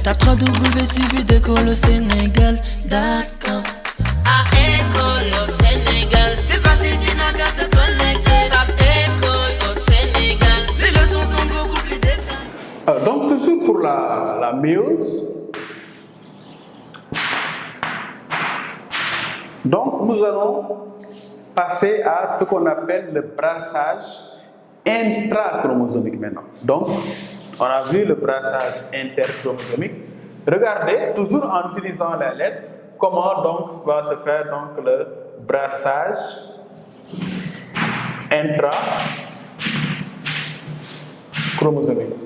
Tape 3W suivi d'école au Sénégal.com. À école au Sénégal, c'est facile, tu n'as qu'à te connecter. Tape école au Sénégal, les leçons sont beaucoup plus détaillées. Donc toujours pour la méose. Donc nous allons passer à ce qu'on appelle le brassage intrachromosomique maintenant. Donc on a vu le brassage interchromosomique. Regardez, toujours en utilisant la lettre, comment donc va se faire donc le brassage intrachromosomique.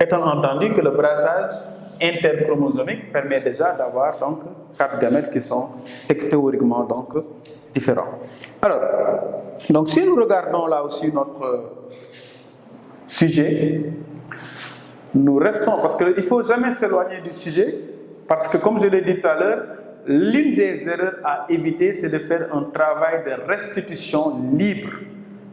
Étant entendu que le brassage interchromosomique permet déjà d'avoir donc 4 gamètes qui sont théoriquement donc différents. Alors, donc si nous regardons là aussi notre sujet, nous restons, parce qu'il ne faut jamais s'éloigner du sujet, parce que comme je l'ai dit tout à l'heure, l'une des erreurs à éviter, c'est de faire un travail de restitution libre.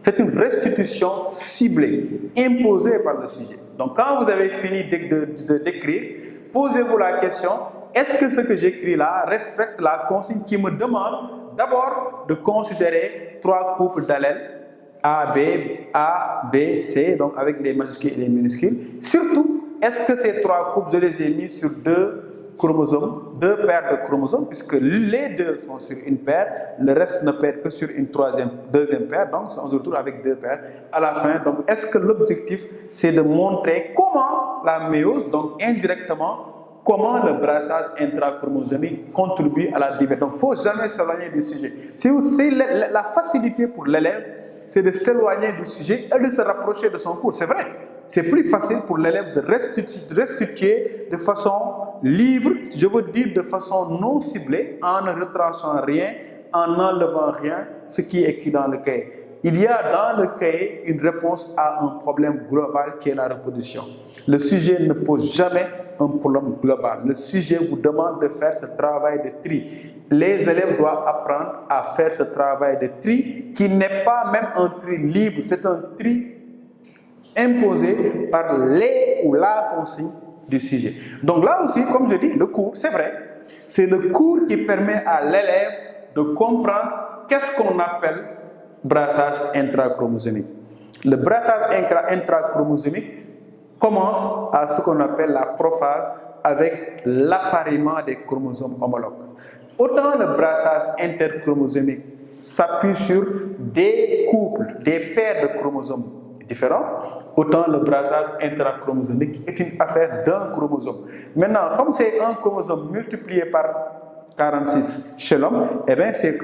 C'est une restitution ciblée, imposée par le sujet. Donc quand vous avez fini d'écrire, posez-vous la question, est-ce que ce que j'écris là respecte la consigne qui me demande d'abord de considérer 3 couples d'allèles A, B, C, donc avec les majuscules et les minuscules. Surtout, est-ce que ces 3 couples, je les ai mis sur 2 chromosomes, 2 paires de chromosomes, puisque les 2 sont sur une paire, le reste ne peut être que sur une deuxième paire, donc on se retrouve avec 2 paires à la fin. Donc, est-ce que l'objectif, c'est de montrer comment la méose, donc indirectement, comment le brassage intrachromosomique contribue à la diversité. Donc, il ne faut jamais s'éloigner du sujet. C'est la facilité pour l'élève, c'est de s'éloigner du sujet et de se rapprocher de son cours. C'est vrai, c'est plus facile pour l'élève de restituer de façon libre, je veux dire de façon non ciblée, en ne retranchant rien, en n'enlevant rien, ce qui est écrit dans le cahier. Il y a dans le cahier une réponse à un problème global qui est la reproduction. Le sujet ne pose jamais un problème global. Le sujet vous demande de faire ce travail de tri. Les élèves doivent apprendre à faire ce travail de tri qui n'est pas même un tri libre, c'est un tri imposé par les ou la consigne du sujet. Donc là aussi, comme je dis, le cours, c'est vrai, c'est le cours qui permet à l'élève de comprendre qu'est-ce qu'on appelle brassage intrachromosomique. Le brassage intrachromosomique commence à ce qu'on appelle la prophase avec l'appariement des chromosomes homologues. Autant le brassage interchromosomique s'appuie sur des couples, des paires de chromosomes différents, autant le brassage intrachromosomique est une affaire d'un chromosome. Maintenant, comme c'est un chromosome multiplié par 46 chez l'homme, eh bien c'est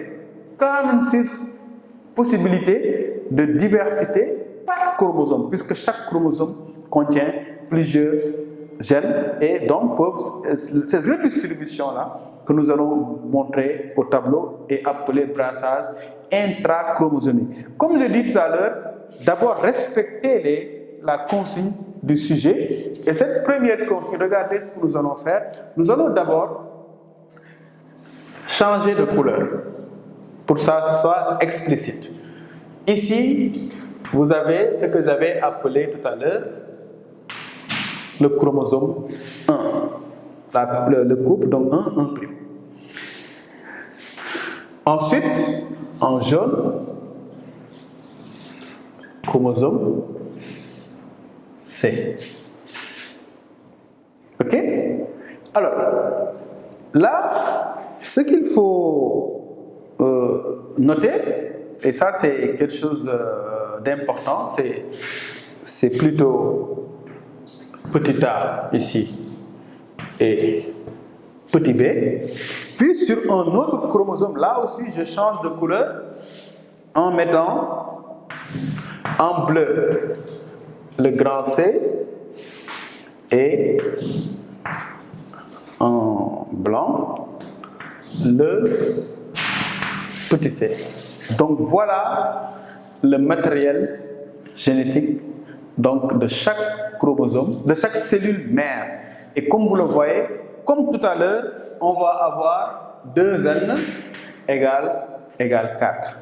46 possibilités de diversité par chromosome, puisque chaque chromosome contient plusieurs gènes et donc cette redistribution-là que nous allons montrer au tableau est appelée brassage intrachromosomique. Comme je l'ai dit tout à l'heure, d'abord respecter la consigne du sujet. Et cette première consigne, regardez ce que nous allons faire. Nous allons d'abord changer de couleur pour que ça soit explicite. Ici, vous avez ce que j'avais appelé tout à l'heure le chromosome 1, le couple, donc 1'. Ensuite, en jaune, chromosome C. Ok? Alors, là, ce qu'il faut noter, et ça c'est quelque chose d'important, c'est plutôt petit a ici et petit b. Puis sur un autre chromosome, là aussi je change de couleur en mettant en bleu le grand C et en blanc le petit c. Donc voilà le matériel génétique donc de chaque chromosome, de chaque cellule mère. Et comme vous le voyez, comme tout à l'heure, on va avoir 2n égale 4.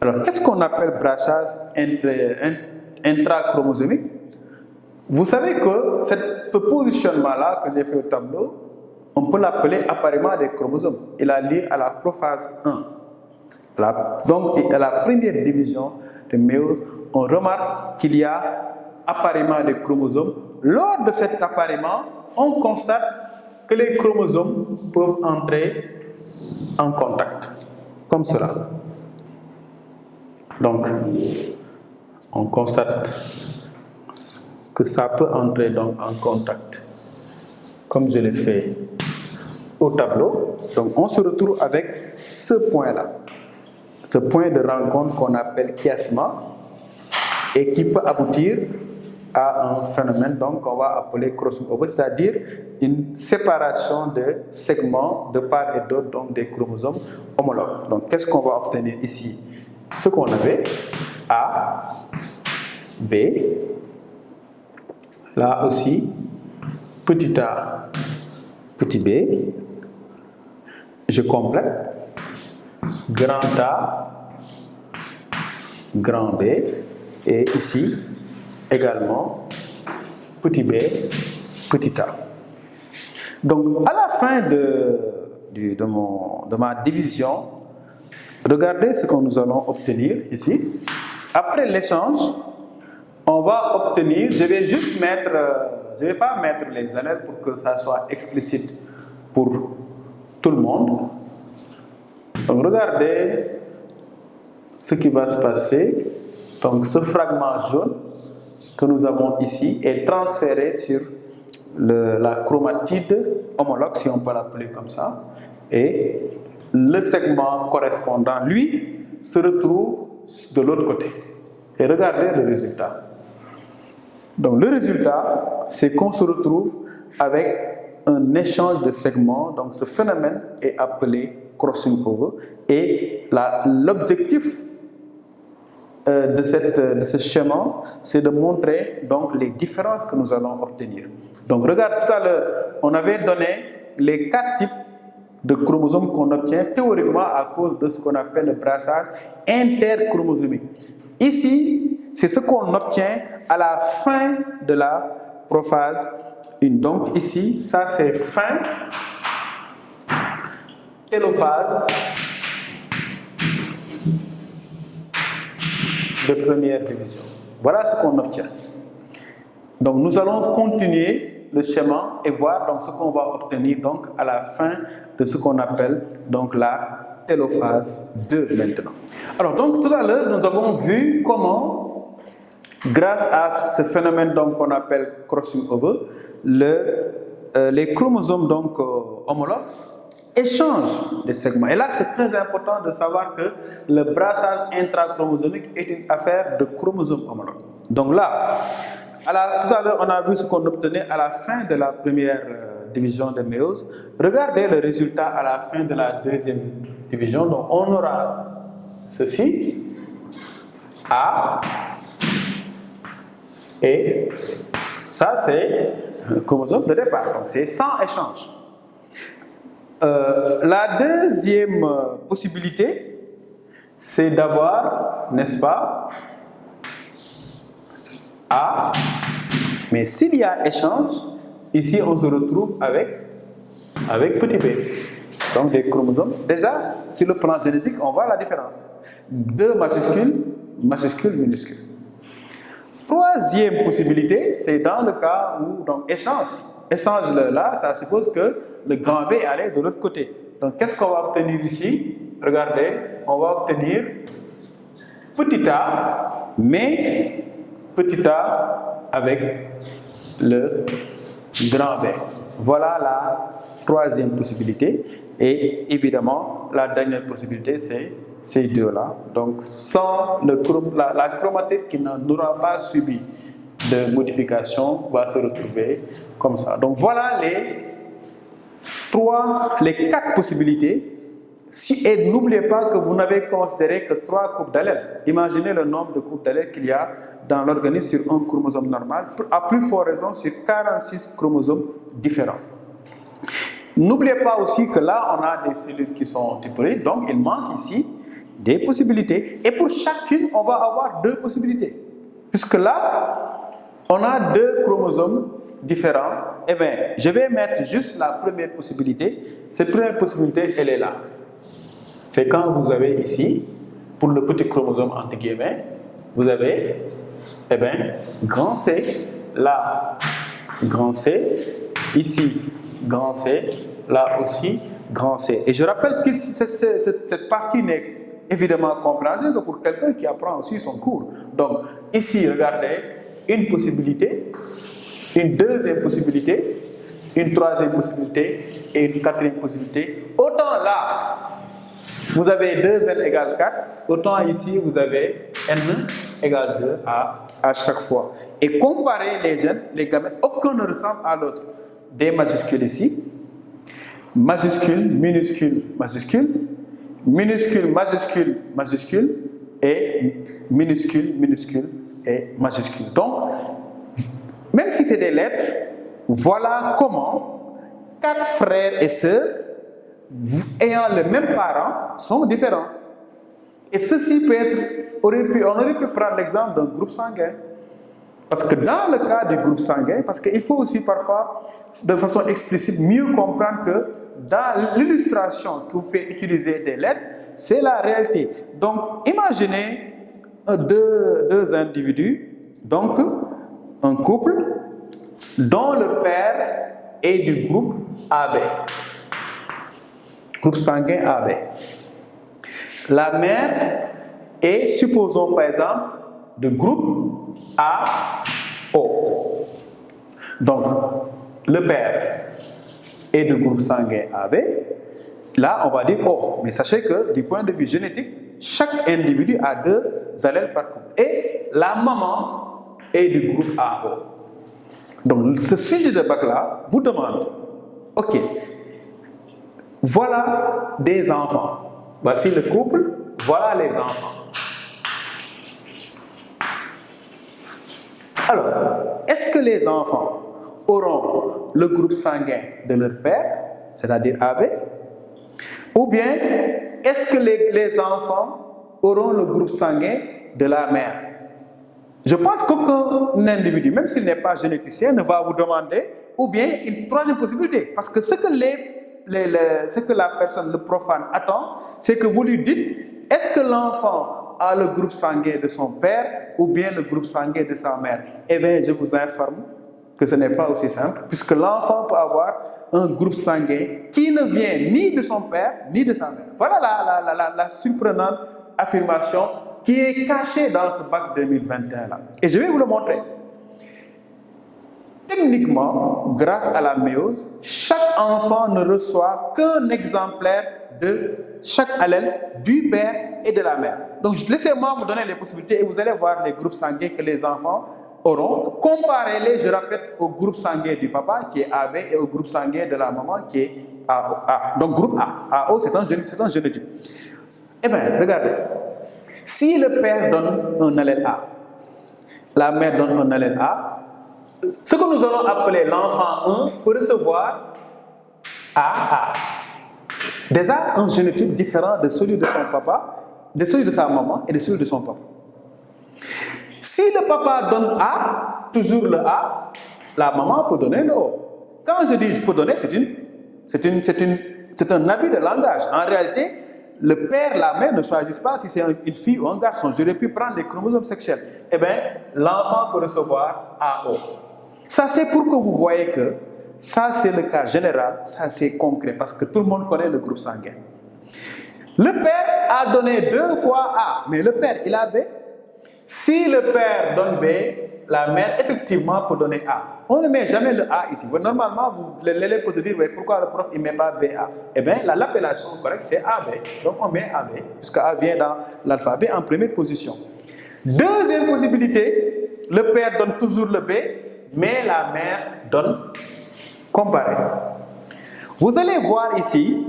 Alors, qu'est-ce qu'on appelle brassage intrachromosomique? Vous savez que ce positionnement-là que j'ai fait au tableau, on peut l'appeler appareillement des chromosomes. Il est lié à la prophase 1. Donc, à la première division de méiose, on remarque qu'il y a appareillement des chromosomes. Lors de cet appareillement, on constate que les chromosomes peuvent entrer en contact, comme cela. Donc, on constate que ça peut entrer donc en contact, comme je l'ai fait au tableau. Donc, on se retrouve avec ce point-là, ce point de rencontre qu'on appelle chiasma et qui peut aboutir à un phénomène qu'on va appeler crossing over, c'est-à-dire une séparation de segments de part et d'autre, donc des chromosomes homologues. Donc, qu'est-ce qu'on va obtenir ici? Ce qu'on avait, A, B, là aussi, petit a, petit b, je complète, grand A, grand B, et ici également petit b, petit a. Donc à la fin de ma division, regardez ce que nous allons obtenir ici. Après l'échange, on va obtenir, je vais juste mettre, je ne vais pas mettre les années pour que ça soit explicite pour tout le monde. Donc regardez ce qui va se passer. Donc ce fragment jaune que nous avons ici est transféré sur la chromatide homologue, si on peut l'appeler comme ça, et le segment correspondant, lui, se retrouve de l'autre côté. Et regardez le résultat. Donc le résultat, c'est qu'on se retrouve avec un échange de segments. Donc ce phénomène est appelé crossing over. Et l'objectif de ce schéma, c'est de montrer donc les différences que nous allons obtenir. Donc regarde, tout à l'heure, on avait donné les 4 types de chromosomes qu'on obtient théoriquement à cause de ce qu'on appelle le brassage interchromosomique. Ici, c'est ce qu'on obtient à la fin de la prophase 1. Donc ici, ça c'est fin télophase de première division. Voilà ce qu'on obtient. Donc nous allons continuer le schéma et voir donc ce qu'on va obtenir donc à la fin de ce qu'on appelle donc la télophase 2 maintenant. Alors donc tout à l'heure nous avons vu comment, grâce à ce phénomène donc qu'on appelle crossing over, les chromosomes donc homologues échangent des segments. Et là c'est très important de savoir que le brassage intrachromosomique est une affaire de chromosomes homologues. Donc là, tout à l'heure on a vu ce qu'on obtenait à la fin de la première division de méiose. Regardez le résultat à la fin de la deuxième division. Donc on aura ceci, A, et ça c'est un chromosome de départ. Donc c'est sans échange. La deuxième possibilité, c'est d'avoir, n'est-ce pas, A, mais s'il y a échange, ici on se retrouve avec petit b. Donc des chromosomes. Déjà, sur le plan génétique, on voit la différence. 2 majuscules, majuscules, minuscules. Troisième possibilité, c'est dans le cas où, donc échange. Échange là, ça suppose que le grand B allait de l'autre côté. Donc qu'est-ce qu'on va obtenir ici? Regardez, on va obtenir petit a, mais petit a avec le grand B. Voilà la troisième possibilité. Et évidemment, la dernière possibilité, c'est ces deux-là. Donc, sans la chromatide qui n'aura pas subi de modification va se retrouver comme ça. Donc, voilà les 4 possibilités. Et n'oubliez pas que vous n'avez considéré que 3 coupes d'allèles. Imaginez le nombre de coupes d'allèles qu'il y a dans l'organisme sur un chromosome normal, à plus forte raison sur 46 chromosomes différents. N'oubliez pas aussi que là, on a des cellules qui sont diploïdes, donc il manque ici des possibilités. Et pour chacune, on va avoir 2 possibilités. Puisque là, on a deux chromosomes différents. Eh bien, je vais mettre juste la première possibilité. Cette première possibilité, elle est là. C'est quand vous avez ici, pour le petit chromosome entre guillemets, vous avez, eh bien, grand C, là, grand C, ici, grand C, là aussi, grand C. Et je rappelle que cette partie n'est évidemment compréhensible que pour quelqu'un qui apprend aussi son cours. Donc, ici, regardez, une possibilité, une deuxième possibilité, une troisième possibilité et une quatrième possibilité. Autant là, vous avez 2n égale 4, autant ici, vous avez n égale 2 à chaque fois. Et comparez les gènes, les gamètes, aucun ne ressemble à l'autre. Des majuscules ici, majuscule, minuscule, majuscule, minuscule, majuscule, majuscule, et minuscule, minuscule et majuscule. Donc, même si c'est des lettres, voilà comment 4 frères et sœurs ayant le même parent sont différents. Et ceci peut être, on aurait pu prendre l'exemple d'un groupe sanguin. Parce que dans le cas du groupe sanguin, parce qu'il faut aussi parfois, de façon explicite, mieux comprendre que dans l'illustration qui vous fait utiliser des lettres, c'est la réalité. Donc, imaginez deux individus, donc un couple dont le père est du groupe AB. Groupe sanguin AB. La mère est, supposons par exemple, de groupe AO. Donc, le père est de groupe sanguin AB. Là, on va dire O. Mais sachez que du point de vue génétique, chaque individu a 2 allèles par couple. Et la maman est du groupe AO. Donc, ce sujet de bac-là vous demande, ok, voilà des enfants. Voici le couple, voilà les enfants. Alors, est-ce que les enfants auront le groupe sanguin de leur père, c'est-à-dire AB, ou bien est-ce que les enfants auront le groupe sanguin de la mère? Je pense qu'aucun individu, même s'il n'est pas généticien, ne va vous demander, ou bien une troisième possibilité, parce que ce que la personne, le profane, attend, c'est que vous lui dites, est-ce que l'enfant a le groupe sanguin de son père ou bien le groupe sanguin de sa mère? Eh bien, je vous informe que ce n'est pas aussi simple, puisque l'enfant peut avoir un groupe sanguin qui ne vient ni de son père ni de sa mère. Voilà la surprenante affirmation qui est cachée dans ce bac 2021 là. Et je vais vous le montrer. Techniquement, grâce à la méiose, chaque enfant ne reçoit qu'un exemplaire de chaque allèle du père et de la mère. Donc, laissez-moi vous donner les possibilités et vous allez voir les groupes sanguins que les enfants auront. Comparez-les, je répète, au groupe sanguin du papa qui est AB et au groupe sanguin de la maman qui est AO. Donc, groupe A. AO, c'est un génétique. Eh bien, regardez. Si le père donne un allèle A, la mère donne un allèle A, ce que nous allons appeler l'enfant 1 peut recevoir AA. Déjà, un génotype différent de celui de son papa, de celui de sa maman et de celui de son papa. Si le papa donne A, toujours le A, la maman peut donner le O. Quand je dis je peux donner, c'est un habit de langage. En réalité, le père, la mère ne choisissent pas si c'est une fille ou un garçon. J'aurais pu prendre les chromosomes sexuels. Eh bien, l'enfant peut recevoir AO. Ça, c'est pour que vous voyez que ça, c'est le cas général, ça, c'est concret, parce que tout le monde connaît le groupe sanguin. Le père a donné 2 fois A, mais le père, il a B. Si le père donne B, la mère, effectivement, peut donner A. On ne met jamais le A ici. Normalement, l'élève peut se dire, pourquoi le prof ne met pas BA? Eh bien, l'appellation correcte, c'est AB. Donc, on met AB, puisque A vient dans l'alphabet en première position. Deuxième possibilité, le père donne toujours le B, mais la mère donne comparé. Vous allez voir ici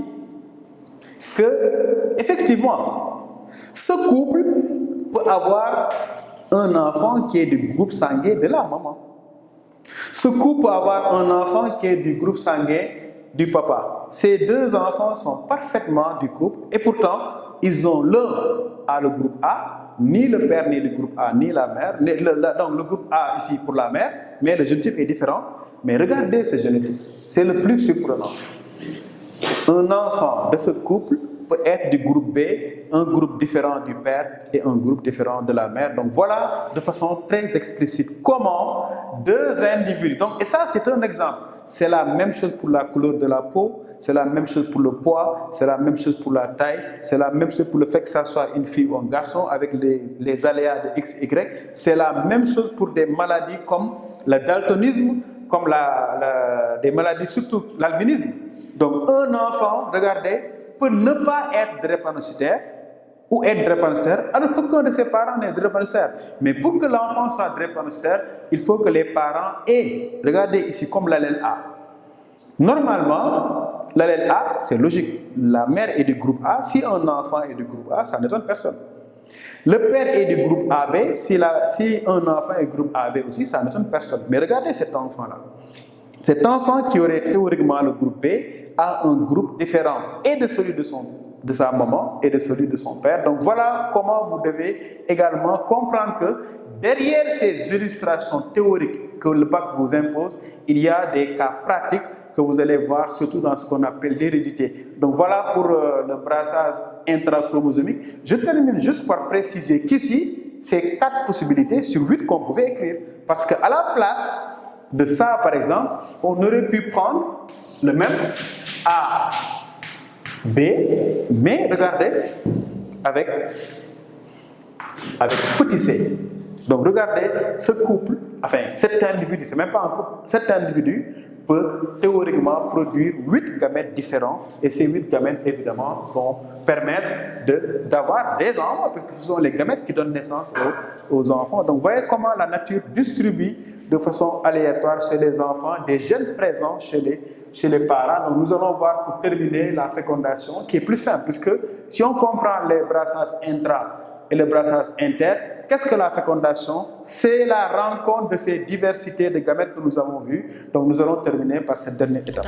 que, effectivement, ce couple peut avoir un enfant qui est du groupe sanguin de la maman. Ce couple peut avoir un enfant qui est du groupe sanguin du papa. Ces 2 enfants sont parfaitement du couple et pourtant, ils ont l'un a le groupe A, ni le père ni le groupe A, ni la mère. Donc le groupe A ici pour la mère, mais le génotype est différent. Mais regardez ce génotype, c'est le plus surprenant. Un enfant de ce couple peut être du groupe B, un groupe différent du père et un groupe différent de la mère. Donc voilà de façon très explicite comment deux individus, donc, et ça c'est un exemple, c'est la même chose pour la couleur de la peau, c'est la même chose pour le poids, c'est la même chose pour la taille, c'est la même chose pour le fait que ça soit une fille ou un garçon avec les aléas de X, Y, c'est la même chose pour des maladies comme le daltonisme, comme des maladies surtout l'albinisme. Donc un enfant, regardez, peut ne pas être drépanocytaire ou être drépanocytaire, alors qu'aucun de ses parents n'est drépanocytaire. Mais pour que l'enfant soit drépanocytaire, il faut que les parents aient, regardez ici, comme l'allèle A. Normalement, l'allèle A, c'est logique. La mère est du groupe A. Si un enfant est du groupe A, ça n'étonne personne. Le père est du groupe AB. Si un enfant est du groupe AB aussi, ça n'étonne personne. Mais regardez cet enfant-là. Cet enfant qui aurait théoriquement le groupe B a un groupe différent et de celui de sa maman et de celui de son père. Donc voilà comment vous devez également comprendre que derrière ces illustrations théoriques que le bac vous impose, il y a des cas pratiques que vous allez voir surtout dans ce qu'on appelle l'hérédité. Donc voilà pour le brassage intrachromosomique. Je termine juste par préciser qu'ici, c'est 4 possibilités sur 8 qu'on pouvait écrire. Parce qu'à la place de ça, par exemple, on aurait pu prendre le même A, B, mais regardez, avec petit c. Donc regardez, ce couple, enfin cet individu, c'est même pas un couple, cet individu peut théoriquement produire 8 gamètes différents et ces 8 gamètes évidemment vont permettre d'avoir des enfants parce que ce sont les gamètes qui donnent naissance aux enfants. Donc voyez comment la nature distribue de façon aléatoire chez les enfants des gènes présents chez les parents. Donc nous allons voir pour terminer la fécondation qui est plus simple puisque si on comprend les brassages intra et le brassage inter, qu'est-ce que la fécondation? C'est la rencontre de ces diversités de gamètes que nous avons vues. Donc nous allons terminer par cette dernière étape.